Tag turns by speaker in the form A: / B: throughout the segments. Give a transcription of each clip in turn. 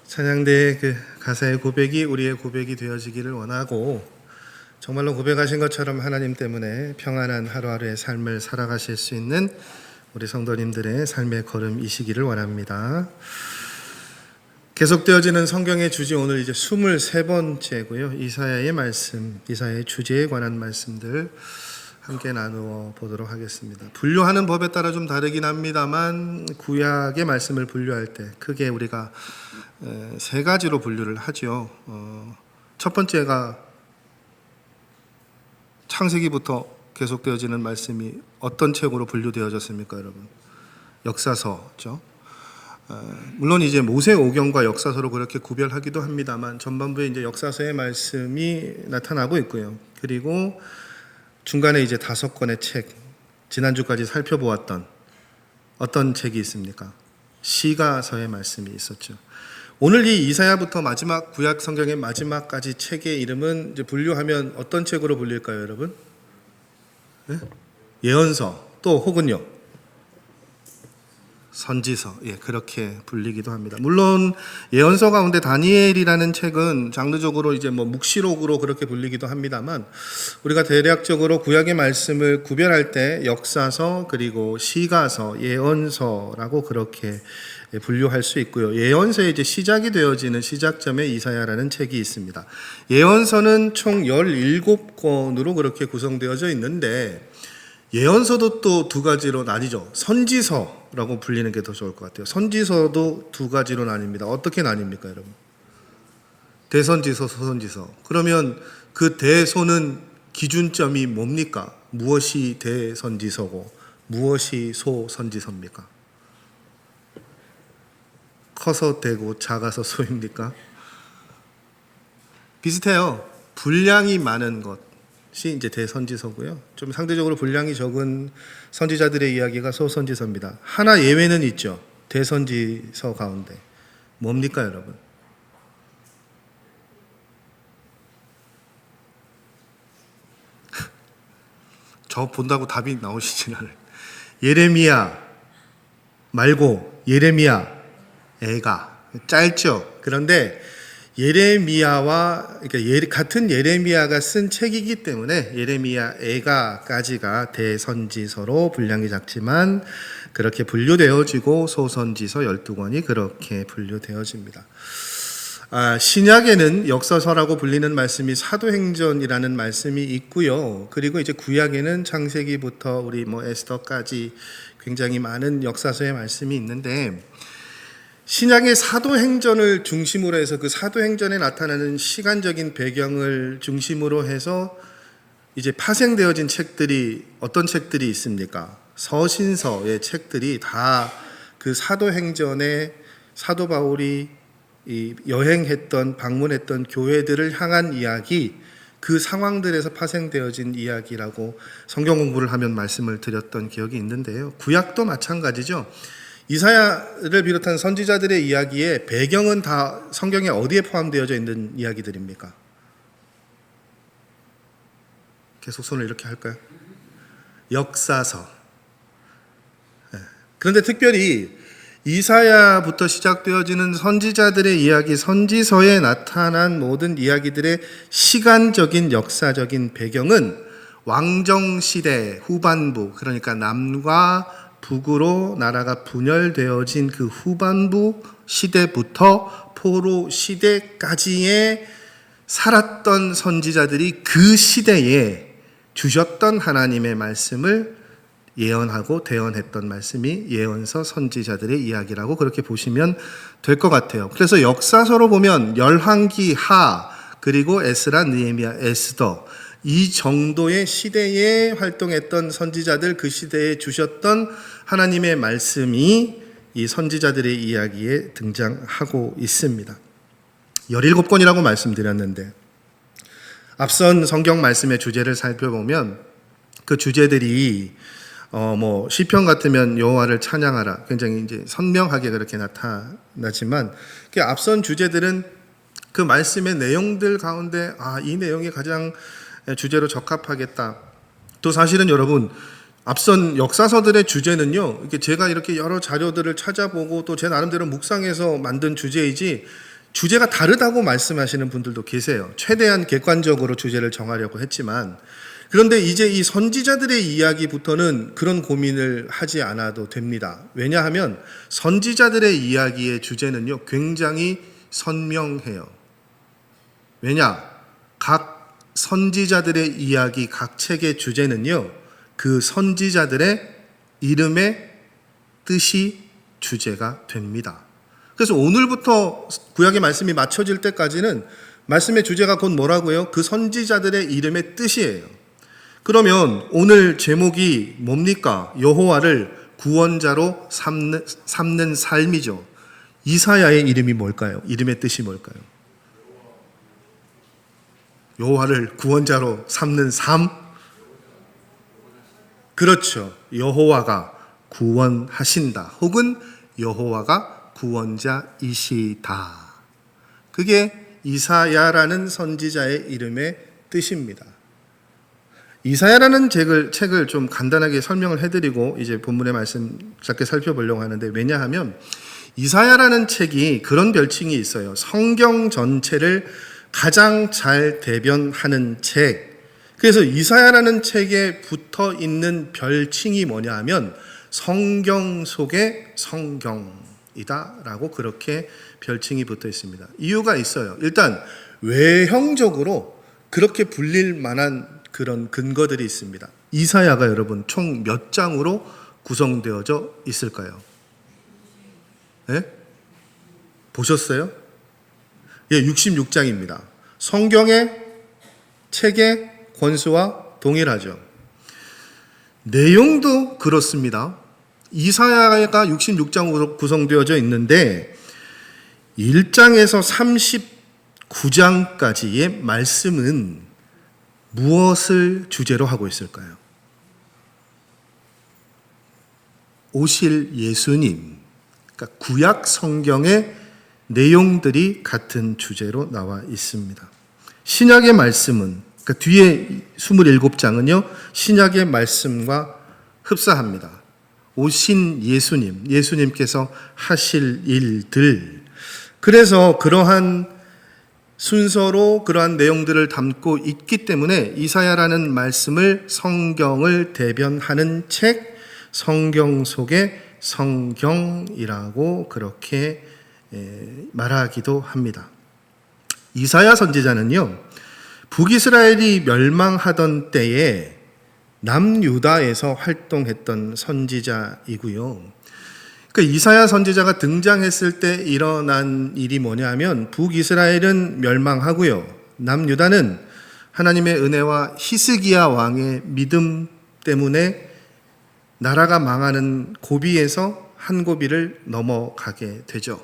A: 찬양대의 그 가사의 고백이 우리의 고백이 되어지기를 원하고, 정말로 고백하신 것처럼 하나님 때문에 평안한 하루하루의 삶을 살아가실 수 있는 우리 성도님들의 삶의 걸음이시기를 원합니다. 계속되어지는 성경의 주제, 오늘 이제 23번째고요. 이사야의 말씀, 이사야의 주제에 관한 말씀들 함께 나누어 보도록 하겠습니다. 분류하는 법에 따라 좀 다르긴 합니다만, 구약의 말씀을 분류할 때 크게 우리가 세 가지로 분류를 하죠. 첫 번째가 창세기부터 계속되어지는 말씀이 어떤 책으로 분류되어졌습니까, 여러분? 역사서죠. 물론 이제 모세오경과 역사서로 그렇게 구별하기도 합니다만, 전반부에 이제 역사서의 말씀이 나타나고 있고요. 그리고 중간에 이제 5권의 책, 지난주까지 살펴보았던 어떤 책이 있습니까? 시가서의 말씀이 있었죠. 오늘 이 이사야부터 마지막 구약 성경의 마지막까지 책의 이름은 이제 분류하면 어떤 책으로 불릴까요, 여러분? 네? 예언서, 또 혹은요 선지서, 그렇게 불리기도 합니다. 물론 예언서 가운데 다니엘이라는 책은 장르적으로 이제 묵시록으로 그렇게 불리기도 합니다만, 우리가 대략적으로 구약의 말씀을 구별할 때 역사서, 그리고 시가서, 예언서라고 그렇게 분류할 수 있고요. 예언서의 이제 시작이 되어지는 시작점에 이사야라는 책이 있습니다. 예언서는 총 17권으로 그렇게 구성되어져 있는데, 예언서도 또 두 가지로 나뉘죠. 선지서라고 불리는 게 더 좋을 것 같아요. 선지서도 두 가지로 나뉩니다. 어떻게 나뉩니까, 여러분? 대선지서, 소선지서. 그러면 그 대소는 기준점이 뭡니까? 무엇이 대선지서고 무엇이 소선지서입니까? 커서 대고 작아서 소입니까? 비슷해요. 분량이 많은 것이 이제 대선지서고요. 좀 상대적으로 분량이 적은 선지자들의 이야기가 소선지서입니다. 하나 예외는 있죠. 대선지서 가운데. 뭡니까, 여러분? 저 본다고 답이 나오시진 않아요. 예레미야 말고 예레미야 애가 짧죠. 그런데 예레미야와 같은 예레미야가 쓴 책이기 때문에 예레미야 애가까지가 대선지서로 분량이 작지만 그렇게 분류되어지고 소선지서 12권이 그렇게 분류되어집니다. 신약에는 역사서라고 불리는 말씀이 사도행전이라는 말씀이 있고요. 그리고 이제 구약에는 창세기부터 우리 에스더까지 굉장히 많은 역사서의 말씀이 있는데, 신약의 사도행전을 중심으로 해서 그 사도행전에 나타나는 시간적인 배경을 중심으로 해서 이제 파생되어진 책들이 어떤 책들이 있습니까? 서신서의 책들이 다 그 사도행전에 사도 바울이 여행했던, 방문했던 교회들을 향한 이야기, 그 상황들에서 파생되어진 이야기라고 성경 공부를 하면 말씀을 드렸던 기억이 있는데요. 구약도 마찬가지죠. 이사야를 비롯한 선지자들의 이야기의 배경은 다 성경에 어디에 포함되어져 있는 이야기들입니까? 계속 손을 이렇게 할까요? 역사서. 그런데 특별히 이사야부터 시작되어지는 선지자들의 이야기, 선지서에 나타난 모든 이야기들의 시간적인 역사적인 배경은 왕정시대 후반부, 그러니까 남과 북으로 나라가 분열되어진 그 후반부 시대부터 포로 시대까지의 살았던 선지자들이 그 시대에 주셨던 하나님의 말씀을 예언하고 대언했던 말씀이 예언서 선지자들의 이야기라고 그렇게 보시면 될 것 같아요. 그래서 역사서로 보면 열왕기, 하, 그리고 에스라, 느헤미야, 에스더, 이 정도의 시대에 활동했던 선지자들, 그 시대에 주셨던 하나님의 말씀이 이 선지자들의 이야기에 등장하고 있습니다. 17권이라고 말씀드렸는데, 앞선 성경 말씀의 주제를 살펴보면 그 주제들이 시편 같으면 여호와를 찬양하라, 굉장히 이제 선명하게 그렇게 나타나지만, 그 앞선 주제들은 그 말씀의 내용들 가운데 이 내용이 가장 주제로 적합하겠다. 또 사실은 여러분, 앞선 역사서들의 주제는요, 제가 이렇게 여러 자료들을 찾아보고 또 제 나름대로 묵상해서 만든 주제이지, 주제가 다르다고 말씀하시는 분들도 계세요. 최대한 객관적으로 주제를 정하려고 했지만, 그런데 이제 이 선지자들의 이야기부터는 그런 고민을 하지 않아도 됩니다. 왜냐하면 선지자들의 이야기의 주제는요, 굉장히 선명해요. 왜냐? 각 선지자들의 이야기, 각 책의 주제는요, 그 선지자들의 이름의 뜻이 주제가 됩니다. 그래서 오늘부터 구약의 말씀이 맞춰질 때까지는 말씀의 주제가 곧 뭐라고요? 그 선지자들의 이름의 뜻이에요. 그러면 오늘 제목이 뭡니까? 여호와를 구원자로 삼는 삶이죠. 이사야의 이름이 뭘까요? 이름의 뜻이 뭘까요? 여호와를 구원자로 삼는 삶? 그렇죠. 여호와가 구원하신다. 혹은 여호와가 구원자이시다. 그게 이사야라는 선지자의 이름의 뜻입니다. 이사야라는 책을 좀 간단하게 설명을 해드리고 이제 본문의 말씀 짧게 살펴보려고 하는데, 왜냐하면 이사야라는 책이 그런 별칭이 있어요. 성경 전체를 가장 잘 대변하는 책. 그래서 이사야라는 책에 붙어 있는 별칭이 뭐냐 하면 성경 속의 성경이다라고 그렇게 별칭이 붙어 있습니다. 이유가 있어요. 일단 외형적으로 그렇게 불릴 만한 그런 근거들이 있습니다. 이사야가 여러분 총 몇 장으로 구성되어져 있을까요? 네? 보셨어요? 예, 66장입니다. 성경의 책의 권수와 동일하죠. 내용도 그렇습니다. 이사야가 66장으로 구성되어져 있는데 1장에서 39장까지의 말씀은 무엇을 주제로 하고 있을까요? 오실 예수님, 그러니까 구약 성경의 내용들이 같은 주제로 나와 있습니다. 신약의 말씀은, 그러니까 뒤에 27장은요, 신약의 말씀과 흡사합니다. 오신 예수님, 예수님께서 하실 일들. 그래서 그러한 순서로 그러한 내용들을 담고 있기 때문에 이사야라는 말씀을 성경을 대변하는 책, 성경 속의 성경이라고 그렇게 말하기도 합니다. 이사야 선지자는요, 북이스라엘이 멸망하던 때에 남유다에서 활동했던 선지자이고요. 그러니까 이사야 선지자가 등장했을 때 일어난 일이 뭐냐면 북이스라엘은 멸망하고요. 남유다는 하나님의 은혜와 히스기야 왕의 믿음 때문에 나라가 망하는 고비에서 한 고비를 넘어가게 되죠.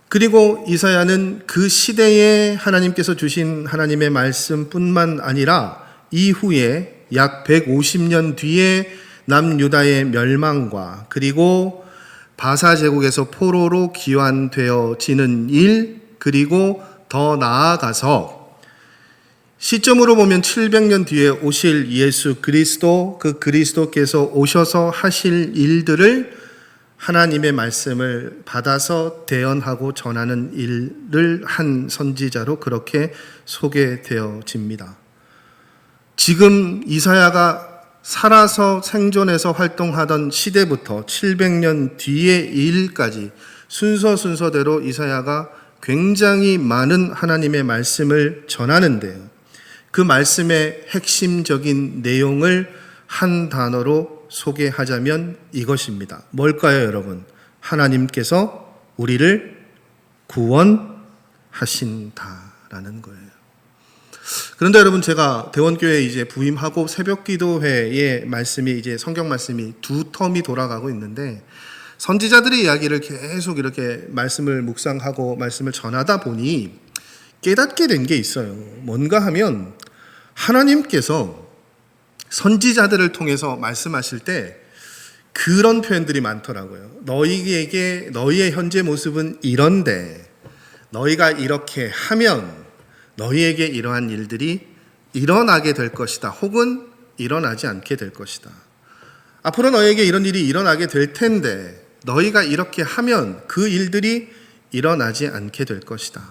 A: 그리고 이사야는 그 시대에 하나님께서 주신 하나님의 말씀뿐만 아니라 이후에 약 150년 뒤에 남유다의 멸망과 그리고 바사 제국에서 포로로 귀환되어지는 일, 그리고 더 나아가서 시점으로 보면 700년 뒤에 오실 예수 그리스도, 그 그리스도께서 오셔서 하실 일들을 하나님의 말씀을 받아서 대언하고 전하는 일을 한 선지자로 그렇게 소개되어집니다. 지금 이사야가 살아서 생존해서 활동하던 시대부터 700년 뒤의 일까지 순서대로 이사야가 굉장히 많은 하나님의 말씀을 전하는데요. 그 말씀의 핵심적인 내용을 한 단어로 소개하자면 이것입니다. 뭘까요, 여러분? 하나님께서 우리를 구원하신다라는 거예요. 그런데 여러분, 제가 대원교회에 이제 부임하고 새벽 기도회의 말씀이 이제 성경 말씀이 두 텀이 돌아가고 있는데 선지자들의 이야기를 계속 이렇게 말씀을 묵상하고 말씀을 전하다 보니 깨닫게 된 게 있어요. 뭔가 하면 하나님께서 선지자들을 통해서 말씀하실 때 그런 표현들이 많더라고요. 너희에게 너희의 현재 모습은 이런데 너희가 이렇게 하면 너희에게 이러한 일들이 일어나게 될 것이다. 혹은 일어나지 않게 될 것이다. 앞으로 너희에게 이런 일이 일어나게 될 텐데 너희가 이렇게 하면 그 일들이 일어나지 않게 될 것이다.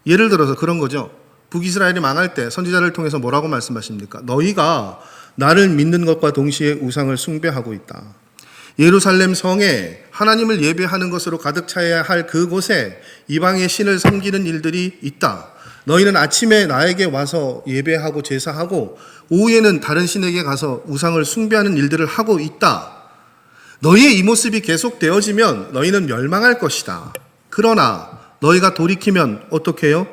A: 예를 들어서 그런 거죠. 북이스라엘이 망할 때 선지자를 통해서 뭐라고 말씀하십니까? 너희가 나를 믿는 것과 동시에 우상을 숭배하고 있다. 예루살렘 성에 하나님을 예배하는 것으로 가득 차야 할 그곳에 이방의 신을 섬기는 일들이 있다. 너희는 아침에 나에게 와서 예배하고 제사하고 오후에는 다른 신에게 가서 우상을 숭배하는 일들을 하고 있다. 너희의 이 모습이 계속되어지면 너희는 멸망할 것이다. 그러나 너희가 돌이키면 어떻게 해요?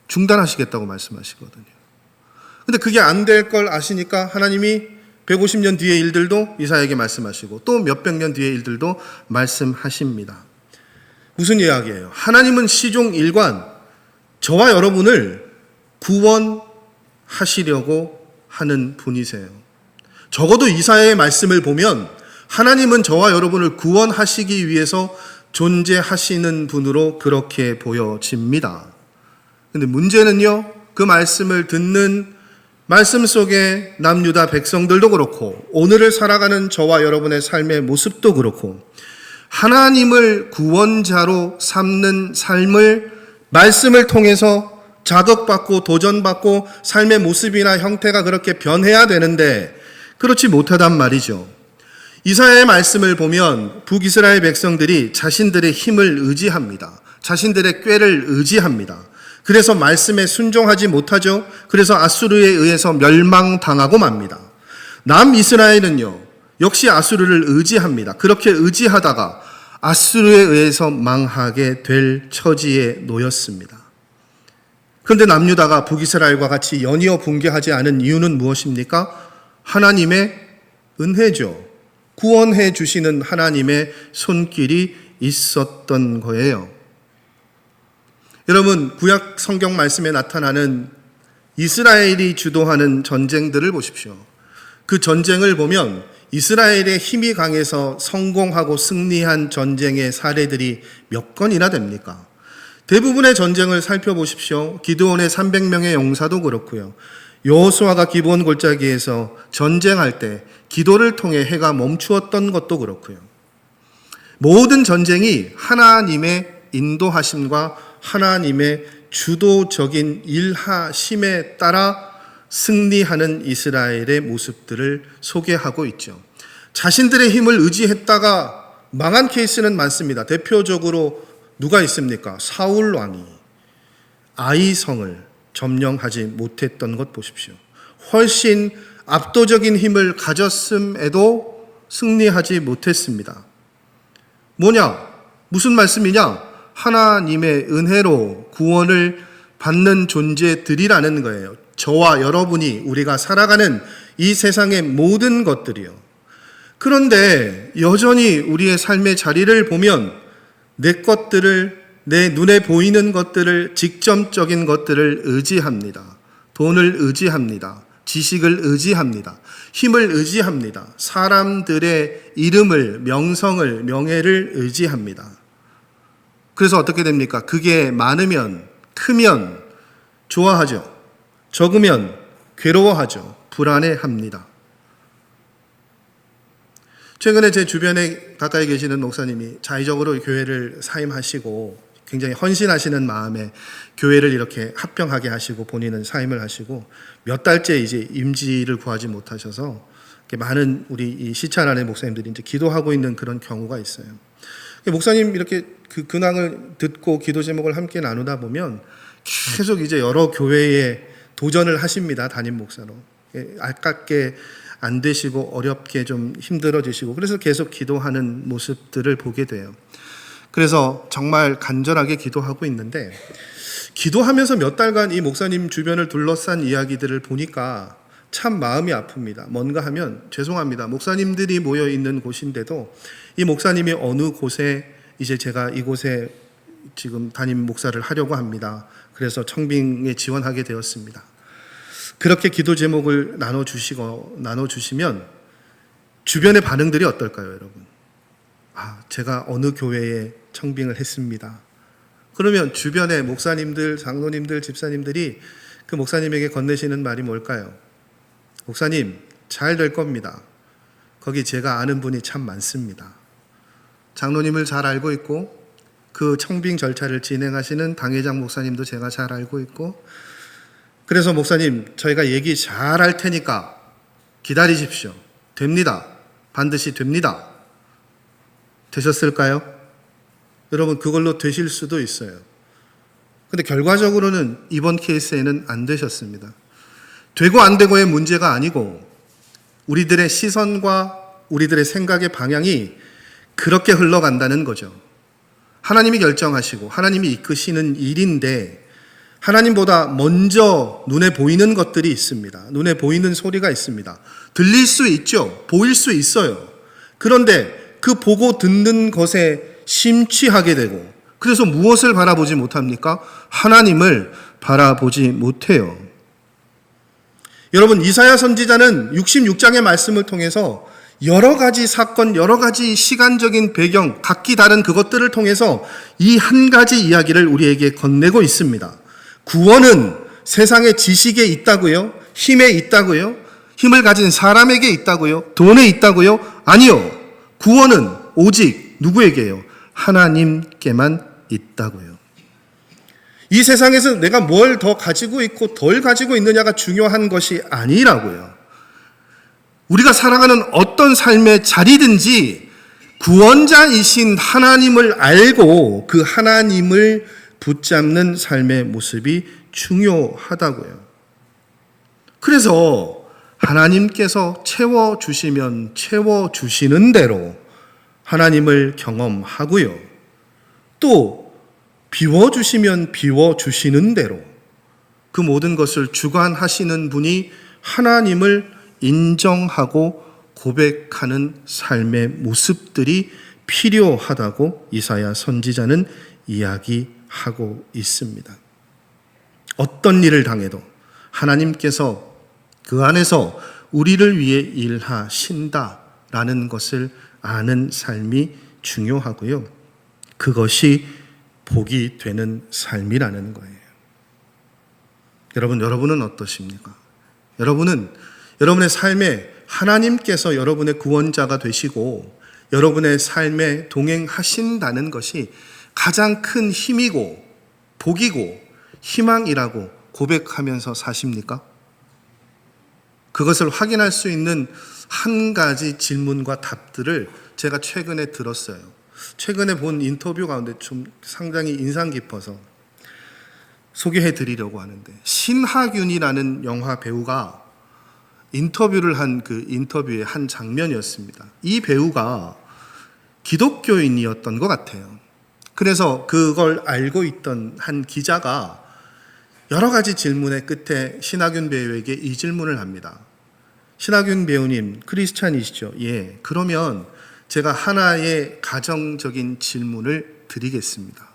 A: 중단하시겠다고 말씀하시거든요. 근데 그게 안 될 걸 아시니까 하나님이 150년 뒤의 일들도 이사야에게 말씀하시고 또 몇백 년 뒤의 일들도 말씀하십니다. 무슨 이야기예요? 하나님은 시종 일관 저와 여러분을 구원하시려고 하는 분이세요. 적어도 이사야의 말씀을 보면 하나님은 저와 여러분을 구원하시기 위해서 존재하시는 분으로 그렇게 보여집니다. 근데 문제는요, 그 말씀을 듣는 말씀 속에 남유다 백성들도 그렇고 오늘을 살아가는 저와 여러분의 삶의 모습도 그렇고 하나님을 구원자로 삼는 삶을 말씀을 통해서 자극받고 도전받고 삶의 모습이나 형태가 그렇게 변해야 되는데 그렇지 못하단 말이죠. 이사야의 말씀을 보면 북이스라엘 백성들이 자신들의 힘을 의지합니다. 자신들의 꾀를 의지합니다. 그래서 말씀에 순종하지 못하죠. 그래서 아수르에 의해서 멸망당하고 맙니다. 남이스라엘은요, 역시 아수르를 의지합니다. 그렇게 의지하다가 아수르에 의해서 망하게 될 처지에 놓였습니다. 그런데 남유다가 북이스라엘과 같이 연이어 붕괴하지 않은 이유는 무엇입니까? 하나님의 은혜죠. 구원해 주시는 하나님의 손길이 있었던 거예요. 여러분, 구약 성경 말씀에 나타나는 이스라엘이 주도하는 전쟁들을 보십시오. 그 전쟁을 보면 이스라엘의 힘이 강해서 성공하고 승리한 전쟁의 사례들이 몇 건이나 됩니까? 대부분의 전쟁을 살펴보십시오. 기드온의 300명의 용사도 그렇고요. 여호수아가 기브온 골짜기에서 전쟁할 때 기도를 통해 해가 멈추었던 것도 그렇고요. 모든 전쟁이 하나님의 인도하심과 하나님의 주도적인 일하심에 따라 승리하는 이스라엘의 모습들을 소개하고 있죠. 자신들의 힘을 의지했다가 망한 케이스는 많습니다. 대표적으로 누가 있습니까? 사울 왕이 아이성을 점령하지 못했던 것 보십시오. 훨씬 압도적인 힘을 가졌음에도 승리하지 못했습니다. 뭐냐? 무슨 말씀이냐? 하나님의 은혜로 구원을 받는 존재들이라는 거예요. 저와 여러분이 우리가 살아가는 이 세상의 모든 것들이요. 그런데 여전히 우리의 삶의 자리를 보면 내 것들을, 내 눈에 보이는 것들을, 직접적인 것들을 의지합니다. 돈을 의지합니다. 지식을 의지합니다. 힘을 의지합니다. 사람들의 이름을, 명성을, 명예를 의지합니다. 그래서 어떻게 됩니까? 그게 많으면, 크면 좋아하죠. 적으면 괴로워하죠. 불안해합니다. 최근에 제 주변에 가까이 계시는 목사님이 자의적으로 교회를 사임하시고 굉장히 헌신하시는 마음에 교회를 이렇게 합병하게 하시고 본인은 사임을 하시고 몇 달째 이제 임지를 구하지 못하셔서 많은 우리 이 시찰 안에 목사님들이 이제 기도하고 있는 그런 경우가 있어요. 목사님 이렇게 그 근황을 듣고 기도 제목을 함께 나누다 보면 계속 이제 여러 교회에 도전을 하십니다. 담임 목사로. 아깝게 안 되시고 어렵게 좀 힘들어지시고 그래서 계속 기도하는 모습들을 보게 돼요. 그래서 정말 간절하게 기도하고 있는데 기도하면서 몇 달간 이 목사님 주변을 둘러싼 이야기들을 보니까 참 마음이 아픕니다. 뭔가 하면 죄송합니다. 목사님들이 모여 있는 곳인데도 이 목사님이 어느 곳에 이제 제가 이곳에 지금 담임 목사를 하려고 합니다. 그래서 청빙에 지원하게 되었습니다. 그렇게 기도 제목을 나눠주시면 주변의 반응들이 어떨까요, 여러분? 제가 어느 교회에 청빙을 했습니다. 그러면 주변의 목사님들, 장로님들, 집사님들이 그 목사님에게 건네시는 말이 뭘까요? 목사님, 잘 될 겁니다. 거기 제가 아는 분이 참 많습니다. 장로님을 잘 알고 있고 그 청빙 절차를 진행하시는 당회장 목사님도 제가 잘 알고 있고, 그래서 목사님 저희가 얘기 잘 할 테니까 기다리십시오. 됩니다. 반드시 됩니다. 되셨을까요? 여러분, 그걸로 되실 수도 있어요. 근데 결과적으로는 이번 케이스에는 안 되셨습니다. 되고 안 되고의 문제가 아니고 우리들의 시선과 우리들의 생각의 방향이 그렇게 흘러간다는 거죠. 하나님이 결정하시고 하나님이 이끄시는 일인데 하나님보다 먼저 눈에 보이는 것들이 있습니다. 눈에 보이는 소리가 있습니다. 들릴 수 있죠. 보일 수 있어요. 그런데 그 보고 듣는 것에 심취하게 되고, 그래서 무엇을 바라보지 못합니까? 하나님을 바라보지 못해요. 여러분, 이사야 선지자는 66장의 말씀을 통해서 여러 가지 사건, 여러 가지 시간적인 배경, 각기 다른 그것들을 통해서 이 한 가지 이야기를 우리에게 건네고 있습니다. 구원은 세상의 지식에 있다고요? 힘에 있다고요? 힘을 가진 사람에게 있다고요? 돈에 있다고요? 아니요. 구원은 오직 누구에게요? 하나님께만 있다고요. 이 세상에서 내가 뭘 더 가지고 있고 덜 가지고 있느냐가 중요한 것이 아니라고요. 우리가 살아가는 어떤 삶의 자리든지 구원자이신 하나님을 알고 그 하나님을 붙잡는 삶의 모습이 중요하다고요. 그래서 하나님께서 채워주시면 채워주시는 대로 하나님을 경험하고요. 또 비워주시면 비워주시는 대로 그 모든 것을 주관하시는 분이 하나님을 인정하고 고백하는 삶의 모습들이 필요하다고 이사야 선지자는 이야기하고 있습니다. 어떤 일을 당해도 하나님께서 그 안에서 우리를 위해 일하신다라는 것을 아는 삶이 중요하고요. 그것이 복이 되는 삶이라는 거예요. 여러분은 어떠십니까? 여러분의 삶에 하나님께서 여러분의 구원자가 되시고 여러분의 삶에 동행하신다는 것이 가장 큰 힘이고 복이고 희망이라고 고백하면서 사십니까? 그것을 확인할 수 있는 한 가지 질문과 답들을 제가 최근에 들었어요. 최근에 본 인터뷰 가운데 좀 상당히 인상 깊어서 소개해 드리려고 하는데, 신하균이라는 영화 배우가 인터뷰를 한 그 인터뷰의 한 장면이었습니다. 이 배우가 기독교인이었던 것 같아요. 그래서 그걸 알고 있던 한 기자가 여러 가지 질문의 끝에 신하균 배우에게 이 질문을 합니다. 신하균 배우님, 크리스찬이시죠? 예. 그러면 제가 하나의 가정적인 질문을 드리겠습니다.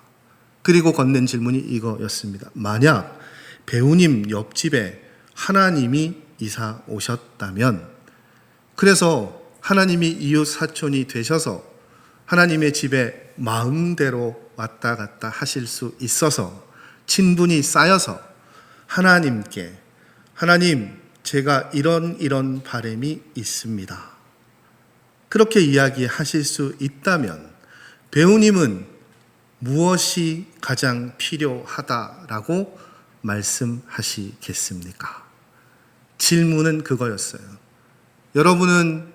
A: 그리고 건넨 질문이 이거였습니다. 만약 배우님 옆집에 하나님이 이사 오셨다면, 그래서 하나님이 이웃 사촌이 되셔서 하나님의 집에 마음대로 왔다 갔다 하실 수 있어서 친분이 쌓여서 하나님께, 하나님 제가 이런 바람이 있습니다, 그렇게 이야기하실 수 있다면 배우님은 무엇이 가장 필요하다라고 말씀하시겠습니까? 질문은 그거였어요. 여러분의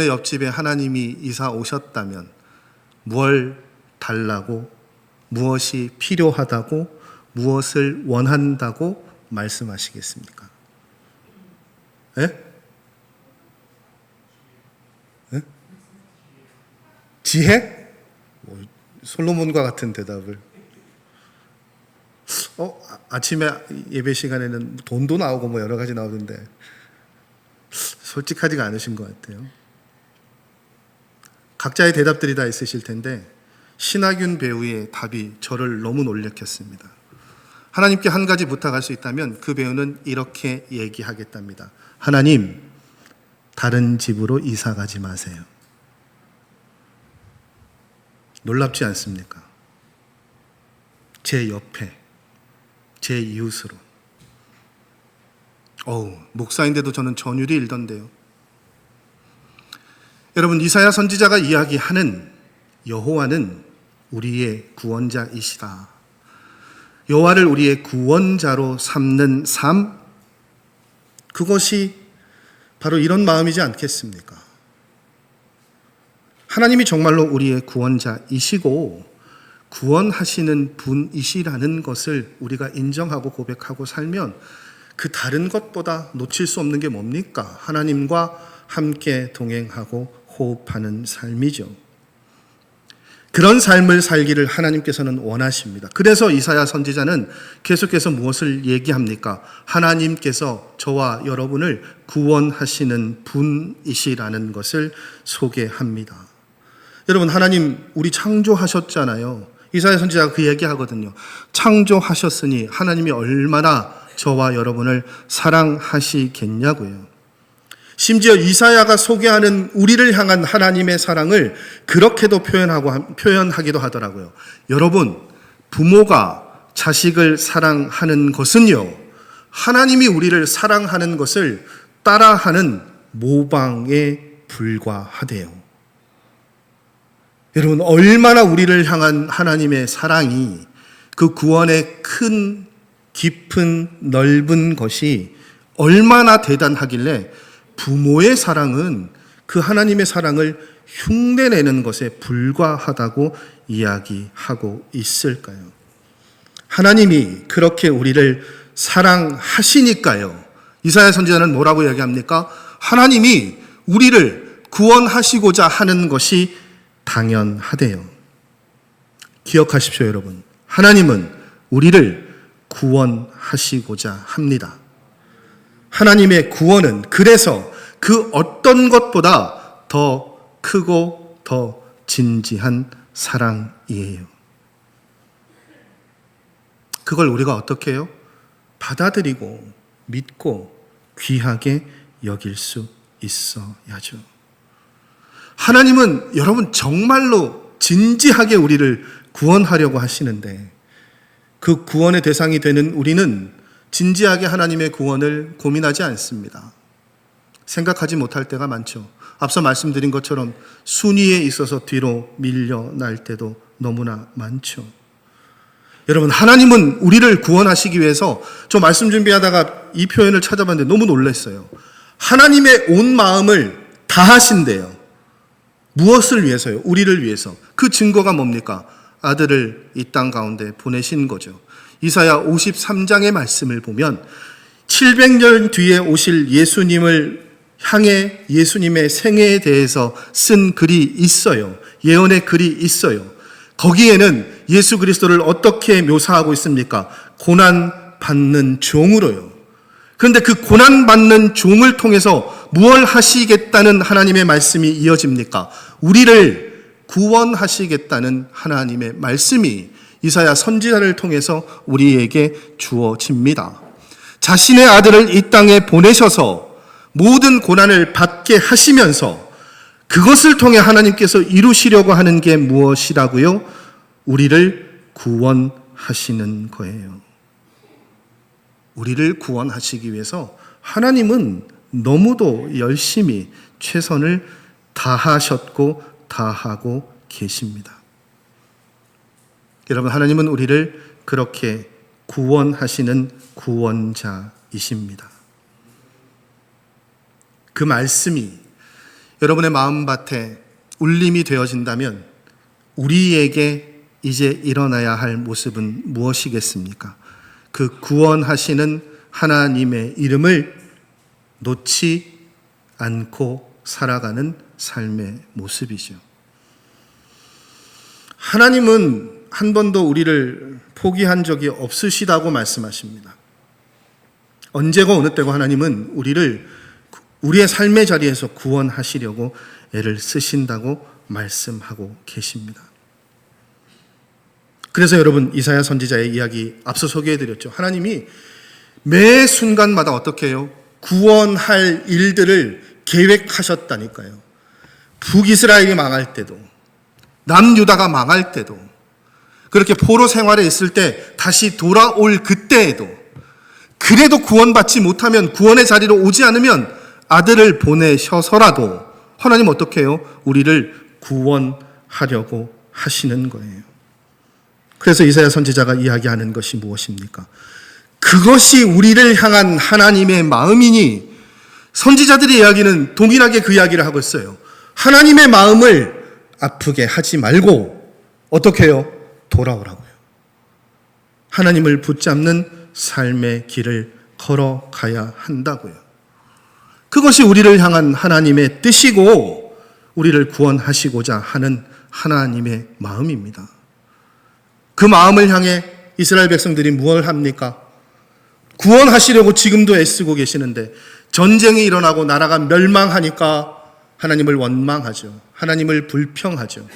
A: 옆집에 하나님이 이사 오셨다면 뭘 달라고, 무엇이 필요하다고, 무엇을 원한다고 말씀하시겠습니까? 예? 예? 지혜? 솔로몬과 같은 대답을. 아침에 예배 시간에는 돈도 나오고 뭐 여러 가지 나오던데 솔직하지가 않으신 것 같아요. 각자의 대답들이 다 있으실 텐데 신하균 배우의 답이 저를 너무 놀래켰습니다. 하나님께 한 가지 부탁할 수 있다면 그 배우는 이렇게 얘기하겠답니다. 하나님, 다른 집으로 이사 가지 마세요. 놀랍지 않습니까? 제 옆에, 제 이웃으로. 목사인데도 저는 전율이 일던데요. 여러분, 이사야 선지자가 이야기하는 여호와는 우리의 구원자이시다. 여호와를 우리의 구원자로 삼는 삶, 그것이 바로 이런 마음이지 않겠습니까? 하나님이 정말로 우리의 구원자이시고 구원하시는 분이시라는 것을 우리가 인정하고 고백하고 살면 그 다른 것보다 놓칠 수 없는 게 뭡니까? 하나님과 함께 동행하고 호흡하는 삶이죠. 그런 삶을 살기를 하나님께서는 원하십니다. 그래서 이사야 선지자는 계속해서 무엇을 얘기합니까? 하나님께서 저와 여러분을 구원하시는 분이시라는 것을 소개합니다. 여러분, 하나님 우리 창조하셨잖아요. 이사야 선지자가 그 얘기하거든요. 창조하셨으니 하나님이 얼마나 저와 여러분을 사랑하시겠냐고요. 심지어 이사야가 소개하는 우리를 향한 하나님의 사랑을 그렇게도 표현하기도 하더라고요. 여러분, 부모가 자식을 사랑하는 것은요, 하나님이 우리를 사랑하는 것을 따라하는 모방에 불과하대요. 여러분, 얼마나 우리를 향한 하나님의 사랑이, 그 구원의 큰 깊은 넓은 것이 얼마나 대단하길래 부모의 사랑은 그 하나님의 사랑을 흉내내는 것에 불과하다고 이야기하고 있을까요? 하나님이 그렇게 우리를 사랑하시니까요. 이사야 선지자는 뭐라고 이야기합니까? 하나님이 우리를 구원하시고자 하는 것이 당연하대요. 기억하십시오, 여러분. 하나님은 우리를 구원하시고자 합니다. 하나님의 구원은 그래서 그 어떤 것보다 더 크고 더 진지한 사랑이에요. 그걸 우리가 어떻게 해요? 받아들이고 믿고 귀하게 여길 수 있어야죠. 하나님은 여러분 정말로 진지하게 우리를 구원하려고 하시는데 그 구원의 대상이 되는 우리는 진지하게 하나님의 구원을 고민하지 않습니다. 생각하지 못할 때가 많죠. 앞서 말씀드린 것처럼 순위에 있어서 뒤로 밀려날 때도 너무나 많죠. 여러분, 하나님은 우리를 구원하시기 위해서, 저 말씀 준비하다가 이 표현을 찾아봤는데 너무 놀랐어요. 하나님의 온 마음을 다하신대요. 무엇을 위해서요? 우리를 위해서. 그 증거가 뭡니까? 아들을 이 땅 가운데 보내신 거죠. 이사야 53장의 말씀을 보면 700년 뒤에 오실 예수님을 향해 예수님의 생애에 대해서 쓴 글이 있어요. 예언의 글이 있어요. 거기에는 예수 그리스도를 어떻게 묘사하고 있습니까? 고난받는 종으로요. 그런데 그 고난받는 종을 통해서 무엇을 하시겠다는 하나님의 말씀이 이어집니까? 우리를 구원하시겠다는 하나님의 말씀이 이사야 선지자를 통해서 우리에게 주어집니다. 자신의 아들을 이 땅에 보내셔서 모든 고난을 받게 하시면서 그것을 통해 하나님께서 이루시려고 하는 게 무엇이라고요? 우리를 구원하시는 거예요. 우리를 구원하시기 위해서 하나님은 너무도 열심히 최선을 다하셨고 다하고 계십니다. 여러분, 하나님은 우리를 그렇게 구원하시는 구원자이십니다. 그 말씀이 여러분의 마음밭에 울림이 되어진다면 우리에게 이제 일어나야 할 모습은 무엇이겠습니까? 그 구원하시는 하나님의 이름을 놓지 않고 살아가는 삶의 모습이죠. 하나님은 한 번도 우리를 포기한 적이 없으시다고 말씀하십니다. 언제고 어느 때고 하나님은 우리를 우리의 삶의 자리에서 구원하시려고 애를 쓰신다고 말씀하고 계십니다. 그래서 여러분, 이사야 선지자의 이야기 앞서 소개해드렸죠. 하나님이 매 순간마다 어떻게 해요? 구원할 일들을 계획하셨다니까요. 북이스라엘이 망할 때도, 남유다가 망할 때도, 그렇게 포로 생활에 있을 때 다시 돌아올 그때에도, 그래도 구원받지 못하면, 구원의 자리로 오지 않으면 아들을 보내셔서라도 하나님 어떻게 해요? 우리를 구원하려고 하시는 거예요. 그래서 이사야 선지자가 이야기하는 것이 무엇입니까? 그것이 우리를 향한 하나님의 마음이니, 선지자들의 이야기는 동일하게 그 이야기를 하고 있어요. 하나님의 마음을 아프게 하지 말고 어떻게 해요? 돌아오라고요. 하나님을 붙잡는 삶의 길을 걸어가야 한다고요. 그것이 우리를 향한 하나님의 뜻이고 우리를 구원하시고자 하는 하나님의 마음입니다. 그 마음을 향해 이스라엘 백성들이 무엇을 합니까? 구원하시려고 지금도 애쓰고 계시는데 전쟁이 일어나고 나라가 멸망하니까 하나님을 원망하죠. 하나님을 불평하죠.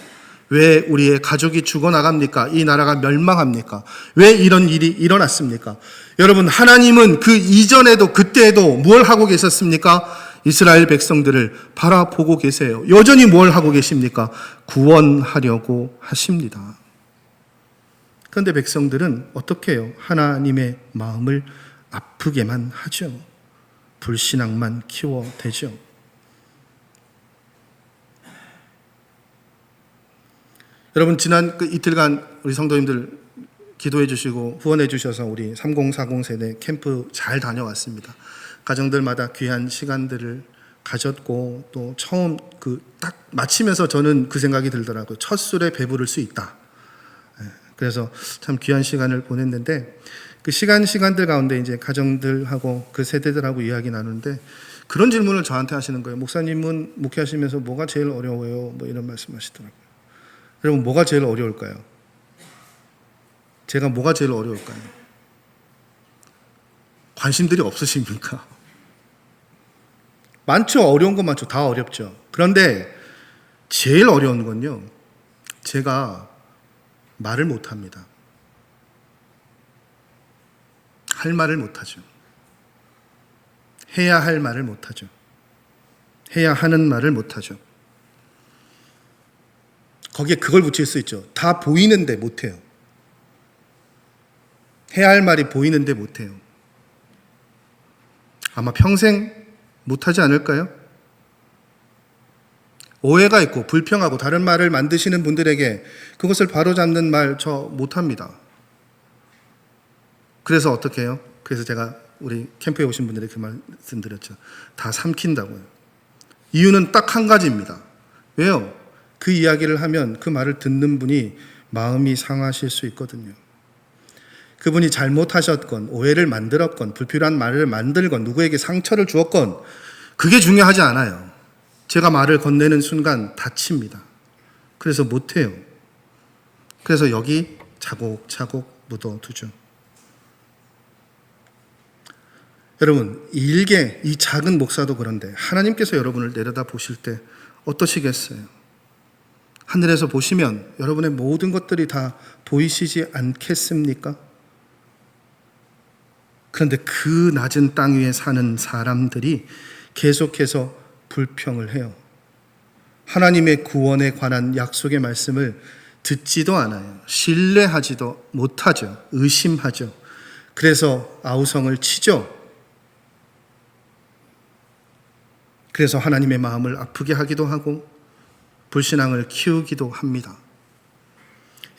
A: 왜 우리의 가족이 죽어나갑니까? 이 나라가 멸망합니까? 왜 이런 일이 일어났습니까? 여러분, 하나님은 그 이전에도 그때에도 뭘 하고 계셨습니까? 이스라엘 백성들을 바라보고 계세요. 여전히 뭘 하고 계십니까? 구원하려고 하십니다. 그런데 백성들은 어떻게 해요? 하나님의 마음을 아프게만 하죠. 불신앙만 키워대죠. 여러분, 지난 이틀간 우리 성도님들 기도해 주시고 후원해 주셔서 우리 3040 세대 캠프 잘 다녀왔습니다. 가정들마다 귀한 시간들을 가졌고, 또 처음 딱 마치면서 저는 그 생각이 들더라고요. 첫 술에 배부를 수 있다. 그래서 참 귀한 시간을 보냈는데, 그 시간들 가운데 이제 가정들하고 그 세대들하고 이야기 나누는데 그런 질문을 저한테 하시는 거예요. 목사님은 목회하시면서 뭐가 제일 어려워요? 뭐 이런 말씀 하시더라고요. 여러분, 뭐가 제일 어려울까요? 제가 뭐가 제일 어려울까요? 관심들이 없으십니까? 많죠. 어려운 건 많죠. 다 어렵죠. 그런데 제일 어려운 건요, 제가 말을 못합니다. 할 말을 못하죠. 해야 할 말을 못하죠. 해야 하는 말을 못하죠. 거기에 그걸 붙일 수 있죠. 다 보이는데 못해요. 해야 할 말이 보이는데 못해요. 아마 평생 못하지 않을까요? 오해가 있고 불평하고 다른 말을 만드시는 분들에게 그것을 바로잡는 말 저 못합니다. 그래서 어떻게 해요? 그래서 제가 우리 캠프에 오신 분들에게 그 말씀드렸죠. 다 삼킨다고요. 이유는 딱 한 가지입니다. 왜요? 그 이야기를 하면 그 말을 듣는 분이 마음이 상하실 수 있거든요. 그분이 잘못하셨건 오해를 만들었건 불필요한 말을 만들건 누구에게 상처를 주었건 그게 중요하지 않아요. 제가 말을 건네는 순간 다칩니다. 그래서 못해요. 그래서 여기 차곡차곡 묻어두죠. 여러분, 일개 이 작은 목사도 그런데 하나님께서 여러분을 내려다 보실 때 어떠시겠어요? 하늘에서 보시면 여러분의 모든 것들이 다 보이시지 않겠습니까? 그런데 그 낮은 땅 위에 사는 사람들이 계속해서 불평을 해요. 하나님의 구원에 관한 약속의 말씀을 듣지도 않아요. 신뢰하지도 못하죠. 의심하죠. 그래서 아우성을 치죠. 그래서 하나님의 마음을 아프게 하기도 하고 불신앙을 키우기도 합니다.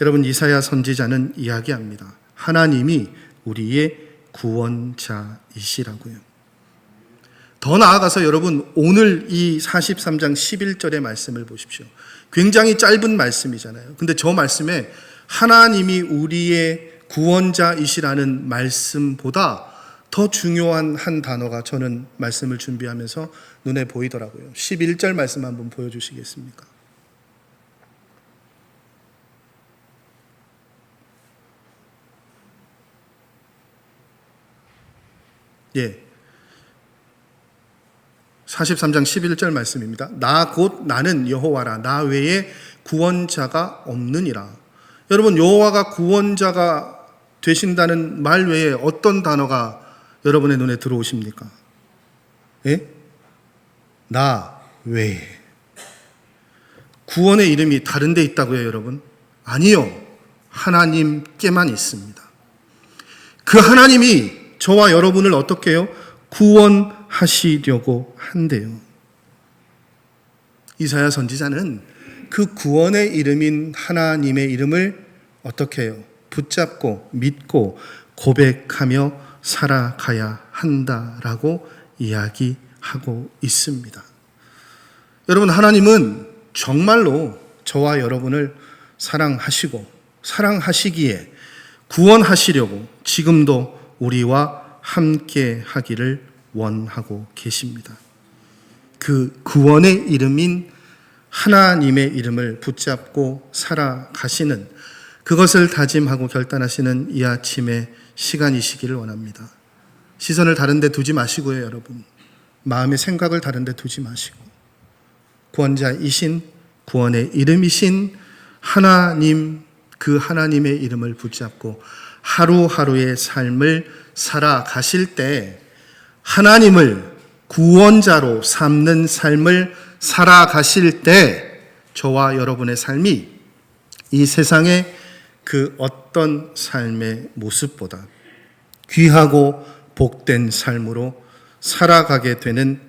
A: 여러분, 이사야 선지자는 이야기합니다. 하나님이 우리의 구원자이시라고요. 더 나아가서 여러분, 오늘 이 43장 11절의 말씀을 보십시오. 굉장히 짧은 말씀이잖아요. 근데 저 말씀에 하나님이 우리의 구원자이시라는 말씀보다 더 중요한 한 단어가 저는 말씀을 준비하면서 눈에 보이더라고요. 11절 말씀 한번 보여주시겠습니까? 예. 43장 11절 말씀입니다. 나 곧 나는 여호와라. 나 외에 구원자가 없느니라. 여러분, 여호와가 구원자가 되신다는 말 외에 어떤 단어가 여러분의 눈에 들어오십니까? 예? 나 외에. 구원의 이름이 다른 데 있다고요, 여러분? 아니요. 하나님께만 있습니다. 그 하나님이 저와 여러분을 어떻게 해요? 구원하시려고 한대요. 이사야 선지자는 그 구원의 이름인 하나님의 이름을 어떻게 해요? 붙잡고 믿고 고백하며 살아가야 한다라고 이야기하고 있습니다. 여러분, 하나님은 정말로 저와 여러분을 사랑하시고 사랑하시기에 구원하시려고 지금도 우리와 함께 하기를 원하고 계십니다. 그 구원의 이름인 하나님의 이름을 붙잡고 살아가시는, 그것을 다짐하고 결단하시는 이 아침의 시간이시기를 원합니다. 시선을 다른 데 두지 마시고요, 여러분. 마음의 생각을 다른 데 두지 마시고 구원자이신, 구원의 이름이신 하나님, 그 하나님의 이름을 붙잡고 하루하루의 삶을 살아가실 때, 하나님을 구원자로 삼는 삶을 살아가실 때 저와 여러분의 삶이 이 세상의 그 어떤 삶의 모습보다 귀하고 복된 삶으로 살아가게 되는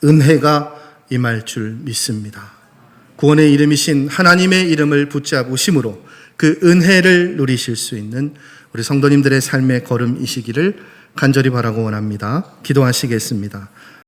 A: 은혜가 임할 줄 믿습니다. 구원의 이름이신 하나님의 이름을 붙잡으심으로 그 은혜를 누리실 수 있는 우리 성도님들의 삶의 걸음이시기를 간절히 바라고 원합니다. 기도하시겠습니다.